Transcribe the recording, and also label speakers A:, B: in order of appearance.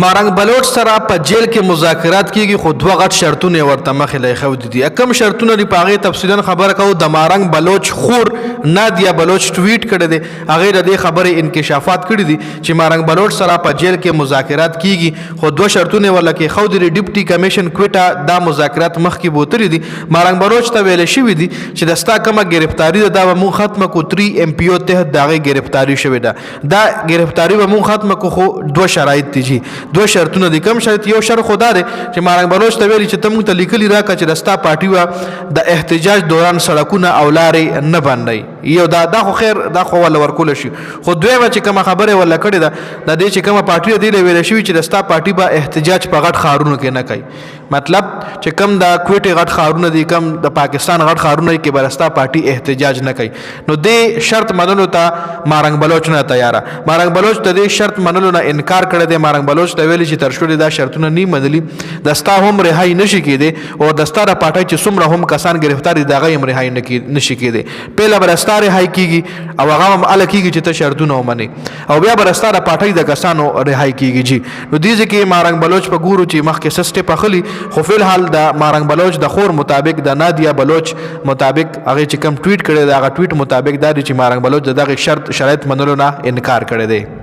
A: مارنګ بلوچ سره په جیل کې مذاکرات کیږي خو دوه غټ شرطونه ورته مخې له خو دي کم شرطونه دی پاغه تفصیلا خبره کو د مارنګ بلوچ خور نادیا بلوچ ټویټ کړی دی هغه د خبره انکشافات کړی دي چې مارنګ بلوچ سره په جیل کې مذاکرات کیږي خو دوه شرطونه ورلکه خو د ډیپټي کمیشن کوټا دا مذاکرات مخ کې بوتري دي مارنګ بلوچ ته ویل شوی دي چې دستا کومه گرفتاری دا مو ختمه کو 3 ام پی او ته دغه گرفتاری شوی دا گرفتاری به مو ختمه کو خو دوه شرایط دي دو شرطونه دي کوم شرط یو شرط خدا دی چې مارنګ بلوچ ته ویلي چې ته موږ ته لیکلي راکړه چې رستا پارټي وا د احتجاج دوران سړکونه او لارې نه باندې یو دا خو خیر دا خو ول ورکول شي خو دویمه چې کومه خبره ولا کړې ده د دې چې کومه پارټي دی ویل شوی چې رستا پارټي با احتجاج په غټ خارونو کې نه کوي مطلب چې کم د کوټي غټ خارونه دي کم د پاکستان غټ خارونه کې برستا پارټي احتجاج نه کوي نو دې شرط منلو ته مارنګ بلوچ نه تیاره مارنګ بلوچ د دې شرط منلو نه انکار کړی دی مارنګ بلوچ ته ویلي چې تر شوري دا شرطونه نه منلي دستا هم رهایی نشي کېده او دستا را پټای چې څومره هم کسان گرفتاری دغه هم رهایی نشي کېده پهله برستا رهایی کیږي او هغه هم ال کیږي چې ته شرطونه ومني او بیا برستا را پټای د کسانو رهایی کیږي جی نو دې ځکه مارنګ بلوچ په ګورو چې مخکې سسټه پخلی خو فل حال د مارنګ بلوچ د خور مطابق د نادیا بلوچ مطابق هغه چې کوم ټویټ کړي دا هغه ټویټ مطابق دا چې مارنګ بلوچ دغه شرط شرایط منلو نه انکار کړی دی